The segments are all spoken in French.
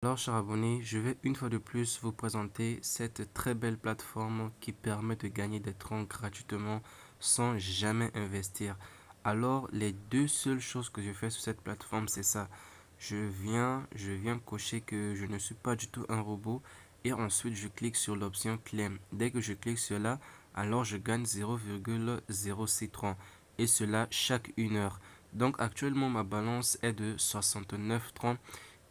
Alors, chers abonnés, je vais une fois de plus vous présenter cette très belle plateforme qui permet de gagner des troncs gratuitement sans jamais investir. Alors, les deux seules choses que je fais sur cette plateforme, c'est ça. Je viens cocher que je ne suis pas du tout un robot et ensuite je clique sur l'option claim. Dès que je clique sur là, alors je gagne 0,06 troncs et cela chaque 1 heure. Donc actuellement ma balance est de 69 troncs.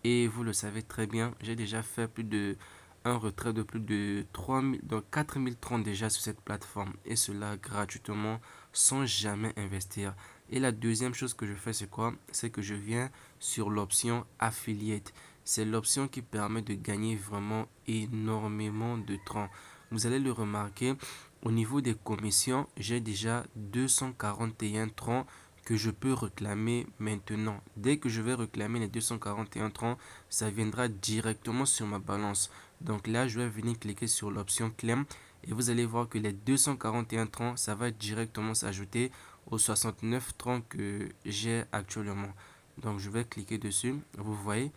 Et vous le savez très bien, j'ai déjà fait un retrait de plus de 3000, donc 4030 déjà sur cette plateforme. Et cela gratuitement, sans jamais investir. Et la deuxième chose que je fais, c'est quoi? C'est que je viens sur l'option affiliate. C'est l'option qui permet de gagner vraiment énormément de temps. Vous allez le remarquer, au niveau des commissions, j'ai déjà 241 troncs que je peux réclamer maintenant. Dès que je vais réclamer les 241 troncs, ça viendra directement sur ma balance. Donc là, je vais venir cliquer sur l'option claim et vous allez voir que les 241 troncs, ça va directement s'ajouter aux 69 troncs que j'ai actuellement. Donc je vais cliquer dessus. Vous voyez,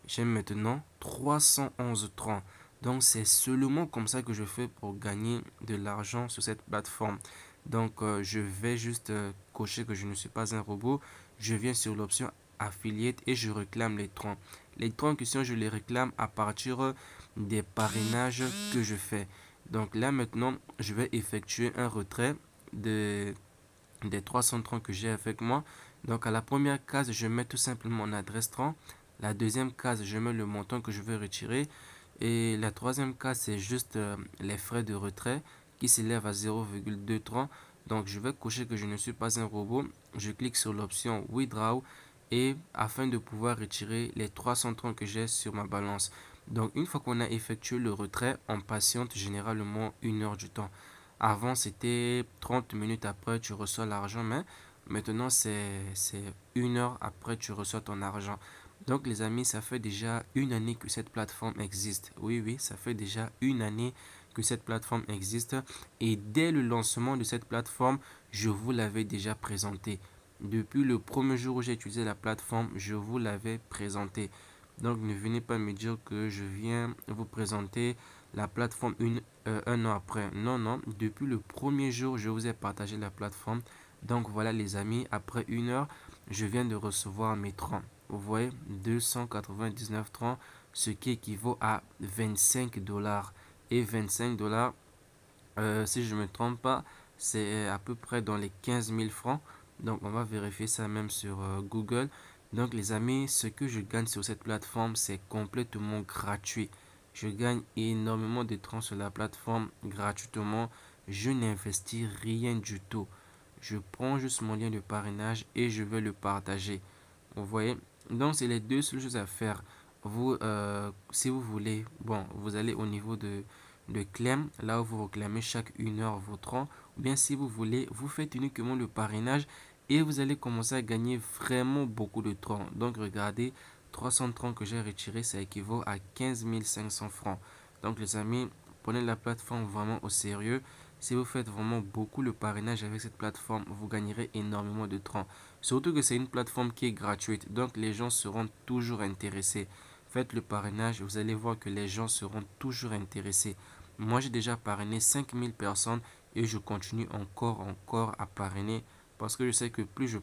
j'ai maintenant 311 troncs. Donc c'est seulement comme ça que je fais pour gagner de l'argent sur cette plateforme. Donc je vais juste cocher que je ne suis pas un robot. Je viens sur l'option affiliate et je réclame les troncs. Les troncs en question, je les réclame à partir des parrainages que je fais. Donc là maintenant, je vais effectuer un retrait de, des 300 troncs que j'ai avec moi. Donc à la première case, je mets tout simplement mon adresse tronc. La deuxième case, je mets le montant que je veux retirer. Et la troisième case, c'est juste les frais de retrait qui s'élèvent à 0,23. Donc, je vais cocher que je ne suis pas un robot. Je clique sur l'option Withdraw et afin de pouvoir retirer les 330 que j'ai sur ma balance. Donc, une fois qu'on a effectué le retrait, on patiente généralement 1 heure du temps. Avant, c'était 30 minutes après, tu reçois l'argent, mais maintenant, c'est 1 heure après, tu reçois ton argent. Donc les amis, ça fait déjà une année que cette plateforme existe. Oui, oui, ça fait déjà une année que cette plateforme existe. Et dès le lancement de cette plateforme, je vous l'avais déjà présenté. Depuis le premier jour où j'ai utilisé la plateforme, je vous l'avais présenté. Donc ne venez pas me dire que je viens vous présenter la plateforme 1 an après. Non, non, depuis le premier jour, je vous ai partagé la plateforme. Donc voilà les amis, après 1 heure, je viens de recevoir mes 30. Vous voyez, 299 francs, ce qui équivaut à 25 dollars. Et 25 dollars, si je ne me trompe pas, c'est à peu près dans les 15 000 francs. Donc, on va vérifier ça même sur Google. Donc, les amis, ce que je gagne sur cette plateforme, c'est complètement gratuit. Je gagne énormément de temps sur la plateforme gratuitement. Je n'investis rien du tout. Je prends juste mon lien de parrainage et je vais le partager. Vous voyez? Donc, c'est les deux seules choses à faire. Vous, si vous voulez, bon, vous allez au niveau de claim, là où vous réclamez chaque 1 heure vos troncs. Ou bien, si vous voulez, vous faites uniquement le parrainage et vous allez commencer à gagner vraiment beaucoup de troncs. Donc, regardez, 300 troncs que j'ai retirés, ça équivaut à 15 500 francs. Donc, les amis, prenez la plateforme vraiment au sérieux. Si vous faites vraiment beaucoup le parrainage avec cette plateforme, vous gagnerez énormément de troncs. Surtout que c'est une plateforme qui est gratuite, donc les gens seront toujours intéressés. Faites le parrainage, vous allez voir que les gens seront toujours intéressés. Moi, j'ai déjà parrainé 5000 personnes et je continue encore à parrainer parce que je sais que plus je